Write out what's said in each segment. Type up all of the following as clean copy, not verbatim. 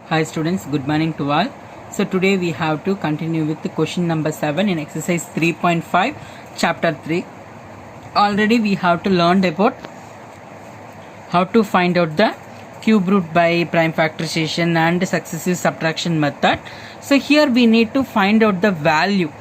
Hi students, good morning to all. So today we have to continue with the question number 7 in exercise 3.5 chapter 3. Already we have to learn about how to find out the cube root by prime factorization and successive subtraction method. So here we need to find out the value.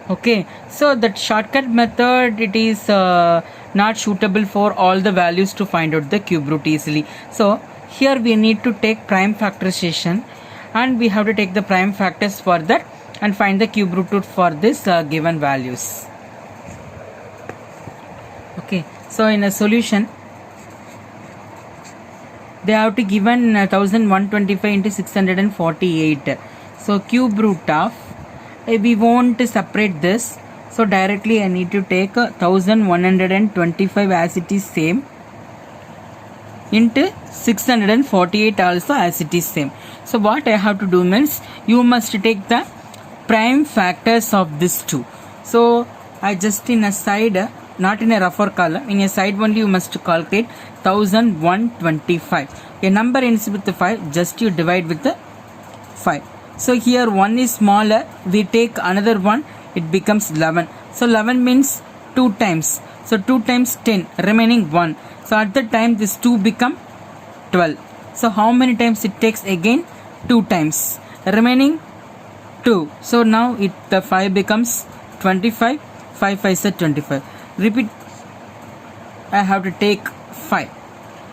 Okay, so that shortcut method, it is not suitable for all the values to find out the cube root easily. So here we need to take prime factorization and we have to take the prime factors for that and find the cube root for this given values. Okay, so in a solution they have to given 1125 into 648. So cube root of, we want to separate this, so directly I need to take 1125 as it is same into 648 also as it is same. So what I have to do means, you must take the prime factors of this two. So I just in a side, not in a rougher column, in a side only you must calculate 1125. A number ends with the 5, just you divide with the 5. So here 1 is smaller, we take another one, it becomes 11. So 11 means 2 times. So 2 times 10, remaining 1. So at the time this 2 become 12. So how many times it takes again? 2 times. Remaining 2. So now the 5 becomes 25. 5 5 is 25. Repeat. I have to take 5.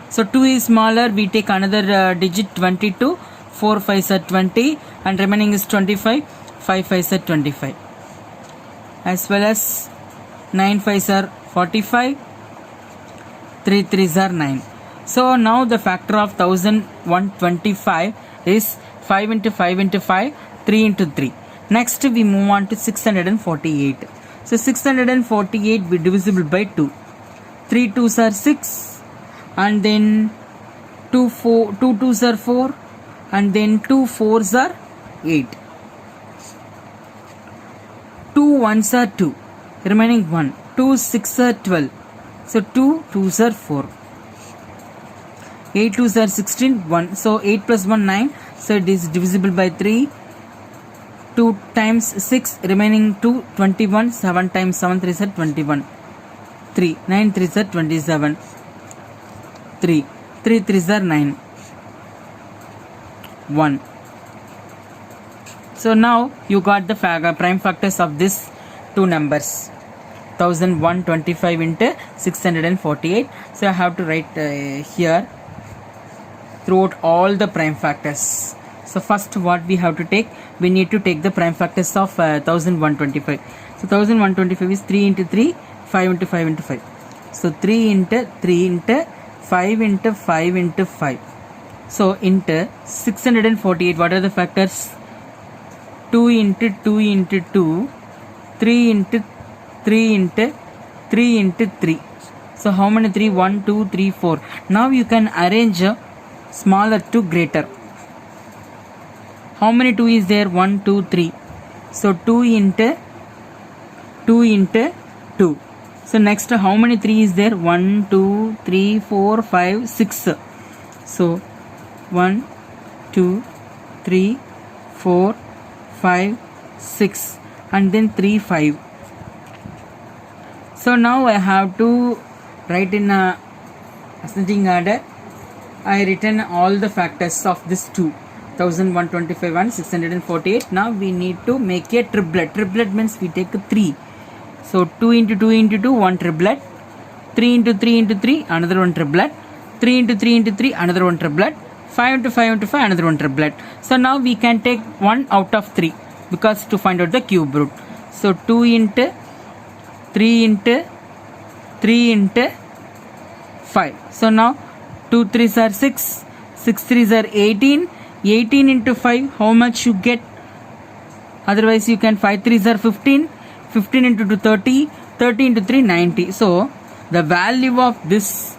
So 2 is smaller. We take another digit 22. 4 5 is 20. And remaining is 25. 5 5 is 25. As well as 9 5 are 45. 3 3s are 9. So now the factor of 1125 is 5 into 5 into 5, 3 into 3. Next we move on to 648. So 648 be divisible by 2. 3 2s are 6, and then 2 2s are 4, and then 2 4s are 8. 2 1s are 2, remaining 1. 2 6 are 12. So 2 2s are 4. 8 2s are 16, 1. So 8 plus 1 9. So it is divisible by 3. 2 times 6, remaining 2, 21. 7 times 7 3 is 21. 3 9 3 is 27. 3 3 3 is 9. 1. So now you got the prime factors of these two numbers. 1125 into 648. So I have to write here throughout all the prime factors. So first what we have to take, we need to take the prime factors of 1125. So 1125 is 3 into 3, 5 into 5 into 5. So 3 into 3 into 5 into 5 into 5. So into 648, what are the factors? 2 into 2 into 2, 3 into 3 into 3 into 3. So how many 3? 1 2 3 4. Now you can arrange smaller to greater. How many 2 is there? 1 2 3. So 2 into 2 into 2. So next how many 3 is there? 1 2 3 4 5 6. So 1 2 3 4 5 6, and then 3 5. So now I have to write in a ascending order. I written all the factors of this two, 1125 and 648. Now we need to make a triplet. Triplet means we take 3. So 2 into 2 into 2, one triplet. 3 into 3 into 3, another one triplet. 3 into 3 into 3, another one triplet. 5 into 5 into 5, another one triplet. So now we can take 1 out of 3 because to find out the cube root. So 2 into 3 into 3 into 5. So now 2 3s are 6, 6 3s are 18. 18 into 5, how much you get? Otherwise you can 5 3s are 15. 15 into 2 30. 30 into 3 90. So the value of this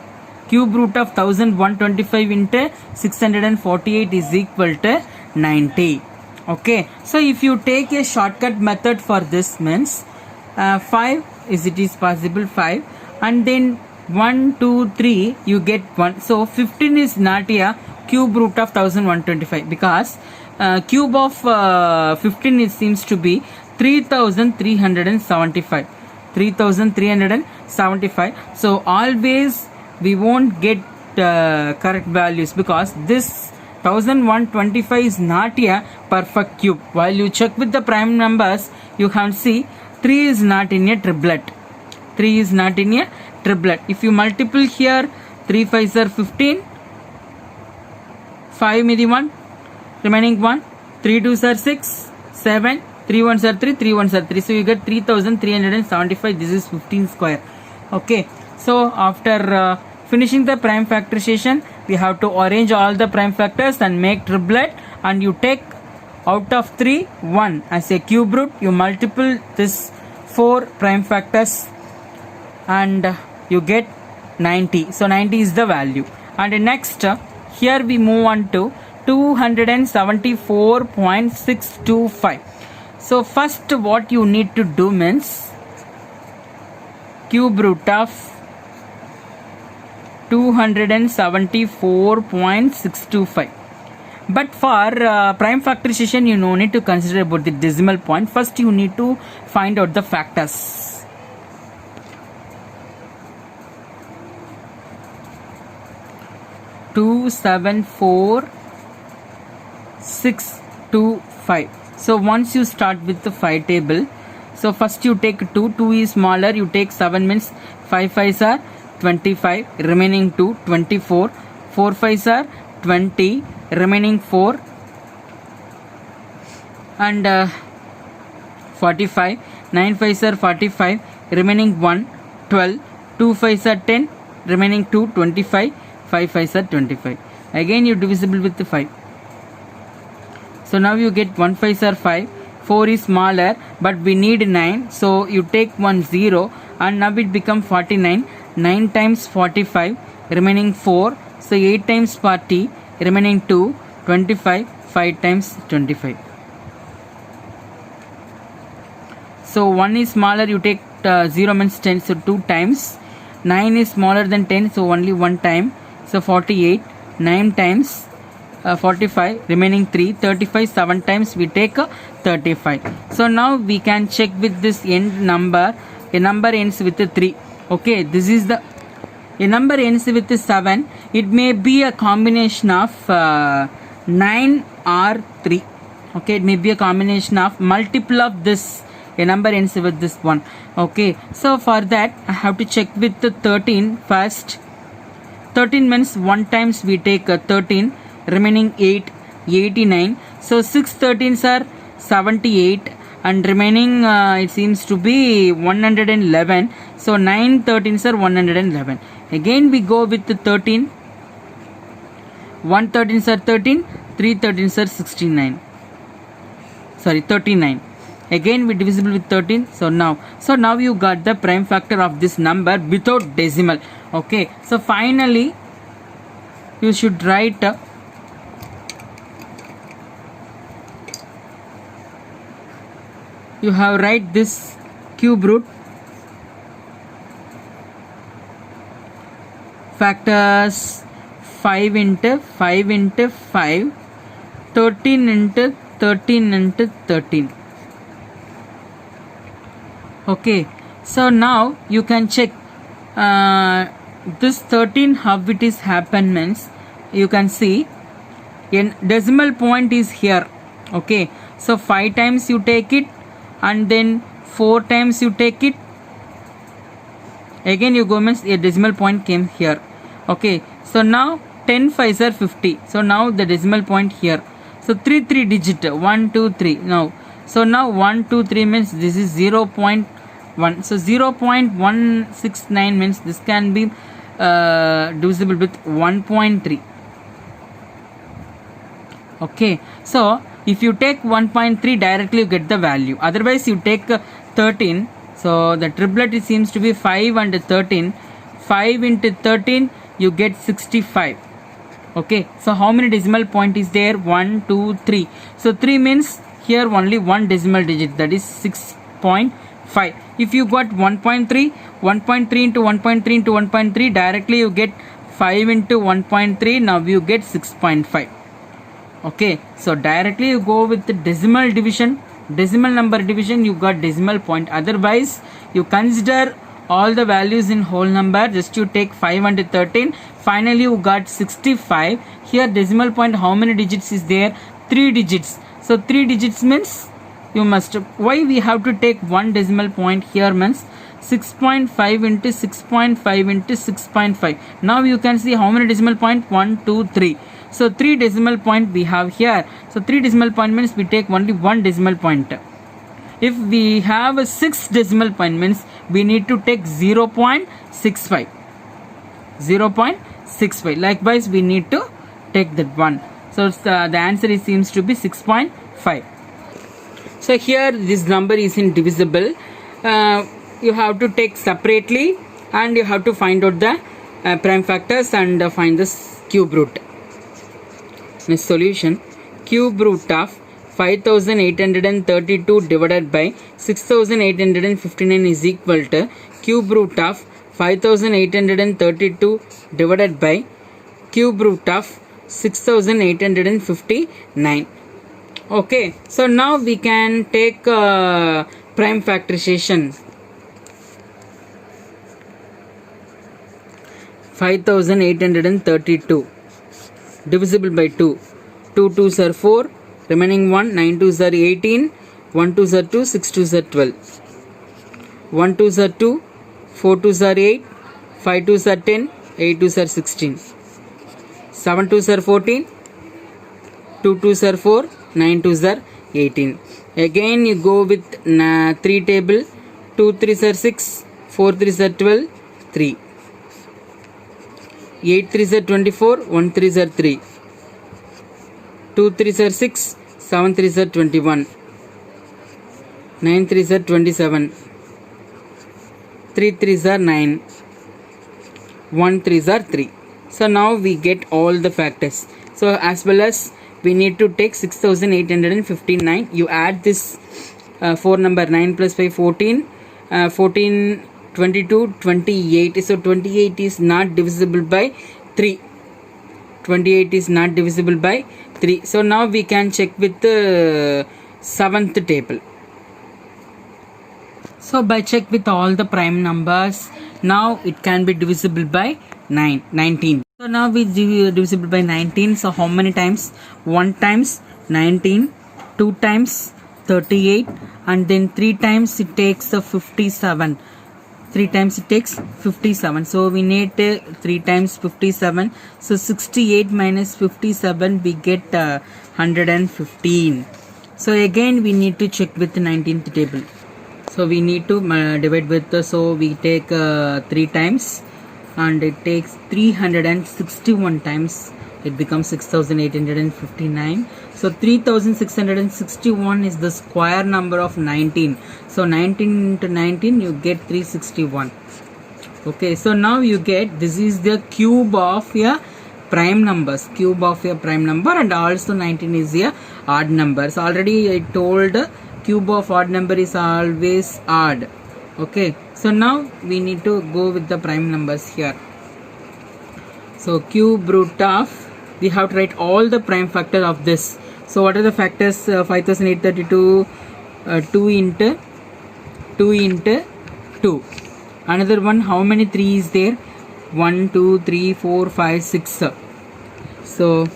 cube root of 1125 into 648 is equal to 90. Okay, so if you take a shortcut method for this means 5 is it is possible 5, and then 1 2 3 you get 1. So 15 is not here, cube root of 1125, because cube of 15 it seems to be 3375. 3375. So always we won't get correct values, because this 1125 is not a perfect cube. While you check with the prime numbers, you can see 3 is not in a triplet. 3 is not in a triplet. If you multiple here, 3 5s are 15, 5 midi 1, remaining 1, 3 2s are 6, 7, 3 1s are 3, 3 1s are 3. So you get 3375. This is 15 square. Okay. So after finishing the prime factorization, we have to arrange all the prime factors and make triplet, and you take out of 3 1 as a cube root. You multiple this 4 prime factors and you get 90. So 90 is the value. And next here we move on to 274.625. So first what you need to do means cube root of 274.625. But for prime factorization, you no need to consider about the decimal point. First you need to find out the factors. Two 74625. So once you start with the 5 table, so first you take 2 is smaller, you take 7 means 5 5s are 25, remaining 2 24, 4 5s are 20, remaining 4, and 45, 9 5s are 45, remaining 1 12, 2 5s are 10, remaining 2 25, 5 5s are 25. Again you divisible with the 5. So now you get 1 5s are 5, 4 is smaller but we need 9, so you take 1 0 and now it become 49. 9 times 45, remaining 4, so 8 times 40, remaining 2, 25, 5 times 25. So 1 is smaller, you take 0 means 10, so 2 times. 9 is smaller than 10, so only 1 time, so 48. 9 times 45, remaining 3, 35, 7 times we take 35. So now we can check with this end number. A number ends with 3. Okay, this is the a number ends with 7. It may be a combination of 9 or 3. Okay, it may be a combination of multiple of this. A number ends with this one. Okay, so for that I have to check with the 13 first. 13 means 1 times we take 13, remaining 8, 89. So 6 13s are 78 and remaining it seems to be 111. So 9 13s are 111. Again we go with the 13. 1 13s are 13, 3 13s are 69. Sorry, 39. Again we divisible with 13. So now you got the prime factor of this number without decimal. Okay, so finally you should write you have write this cube root factors 5 into 5 into 5, 13 into 13 into 13. Okay, so now you can check this 13 how it is happen means you can see in decimal point is here. Okay, so 5 times you take it and then 4 times you take it, again you go means a decimal point came here. Okay, so now 10 5s are 50, so now the decimal point here. So 3 digit 1 2 3 now. So now 1 2 3 means this is 0.1. So 0.169 means this can be divisible with 1.3. Okay, so if you take 1.3 directly you get the value. Otherwise you take 13. So the triplet it seems to be 5 and 13. 5 into 13 you get 65. Okay, so how many decimal point is there? 1 2 3. So 3 means here only one decimal digit, that is 6.5. If you got 1.3 into 1.3 into 1.3 directly you get 5 into 1.3, now you get 6.5. Okay, so directly you go with the decimal division, decimal number division, you got decimal point. Otherwise you consider all the values in whole number, just you take 5 and 13, finally you got 65. Here decimal point, how many digits is there? 3 digits. So 3 digits means you must, why we have to take one decimal point here means 6.5 into 6.5 into 6.5. Now you can see how many decimal point? 1, 2, 3. So 3 decimal point we have here. So 3 decimal point means we take only one decimal point. If we have a 6 decimal point means we need to take 0.65. 0.65. Likewise we need to take that one. So the answer seems to be 6.5. So here this number is indivisible. You have to take separately and you have to find out the prime factors and find the cube root. Next solution, cube root of 5832 divided by 6859 is equal to cube root of 5832 divided by cube root of 6859. Okay, so now we can take prime factorization. 5832 divisible by 2. 2 2s are 4, remaining 1, 9 2s are 18, 1 2s are 2, 6 2s are 12. 1 2s are 2, 4 2s are 8, 5 2s are 10, 8 2s are 16. 7 2s are 14, 2 2s are 4, 9 2s are 18. Again you go with 3 table, 2 3s are 6, 4 3s are 12, 3. 8 3s are 24, 1 3s are 3. 2 3s are 6, 7 3s are 21. 9 3s are 27. 3 3s are 9. 1 3s are 3. So now we get all the factors. So as well as we need to take 6859. You add this 4 number, 9 plus 5 14, 14 22, 28. So 28 is not divisible by 3. 28 is not divisible by 3. So now we can check with the 7th table. So by check with all the prime numbers, now it can be divisible by 19. So now we divisible by 19. So how many times? 1 times 19, 2 times 38, and then 3 times it takes 57. 3 times it takes 57. So we need 3 times 57. So 68 minus 57 we get 115. So again we need to check with the 19th table. So we need to divide with so we take 3 times and it takes 361 times. It becomes 6859. So 3661 is the square number of 19. So 19 into 19 you get 361. Okay, so now you get this is the cube of your prime numbers, cube of your prime number, and also 19 is a odd number. So already I told cube of odd number is always odd. Okay, so now we need to go with the prime numbers here. So cube root of, we have to write all the prime factors of this. So what are the factors? 5832, 2 into 2. Another one, how many 3 is there? 1 2 3 4 5 6. So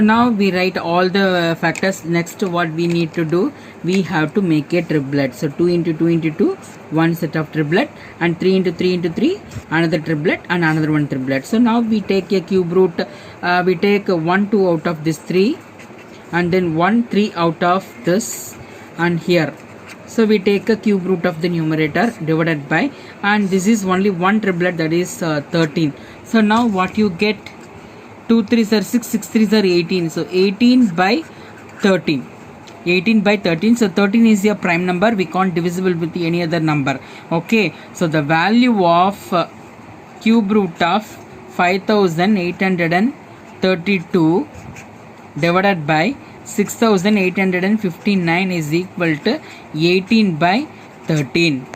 now we write all the factors. Next what we need to do, we have to make a triplet. So 2 into 2 into 2, one set of triplet, and 3 into 3 into 3, another triplet, and another one triplet. So now we take a cube root, we take 1 2 out of this 3, and then 1 3 out of this, and here. So we take a cube root of the numerator divided by, and this is only one triplet, that is 13. So now what you get, 2 3s are 6, 6 3s are 18. So 18 by 13. 18 by 13. So 13 is a prime number. We can't divisible with any other number. Okay. So the value of cube root of 5832 divided by 6859 is equal to 18 by 13.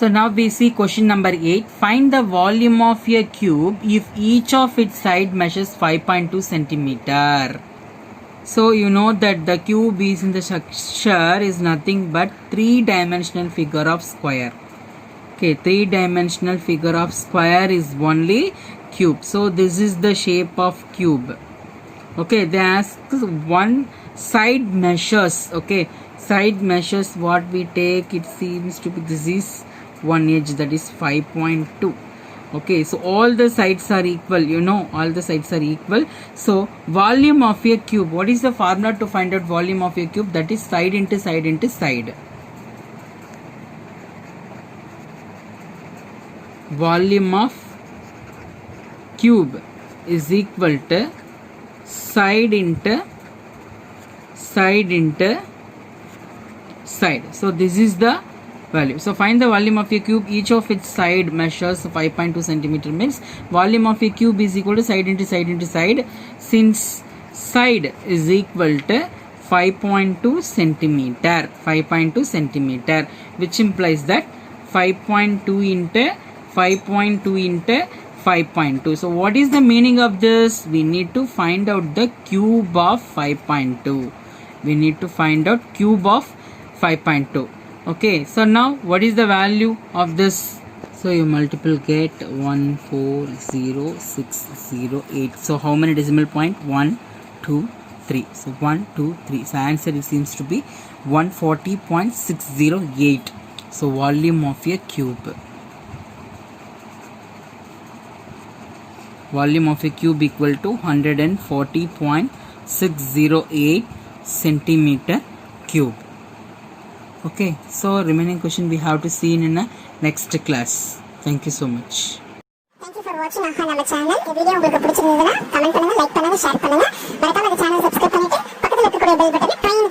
So now we see question number 8. Find the volume of a cube if each of its side measures 5.2 centimeter. So you know that the cube is in the structure is nothing but 3-dimensional figure of square. Okay, 3-dimensional figure of square is only cube. So this is the shape of cube. Okay, they ask one side measures. Okay, side measures what we take, it seems to be this is one edge, that is 5.2. Okay, so all the sides are equal, you know, all the sides are equal. So volume of a cube, what is the formula to find out volume of a cube? That is side into side into side. Volume of cube is equal to side into side into side. So this is the value. So find the volume of a cube. Each of its side measures 5.2 centimeter, means volume of a cube is equal to side into side into side. Since side is equal to 5.2 centimeter, 5.2 centimeter, which implies that 5.2 into 5.2 into 5.2. So what is the meaning of this? We need to find out the cube of 5.2. We need to find out cube of 5.2. Okay, so now what is the value of this? So you multiple get 140,608. So how many decimal point? 1, 2, 3. So 1, 2, 3. So answer seems to be 140.608. So volume of a cube. Volume of a cube equal to 140.608 centimeter cube. Okay, so remaining question we have to see in a next class. Thank you so much. Thank you for watching நம்ம channel. இந்த video உங்களுக்கு பிடிச்சிருந்ததுன்னா comment பண்ணுங்க, like பண்ணுங்க, share பண்ணுங்க. மறக்காம இந்த சேனலை சப்ஸ்கிரைப் பண்ணிட்டு பக்கத்துல இருக்கக்கூடிய பெல் பட்டனை ட்ரைன்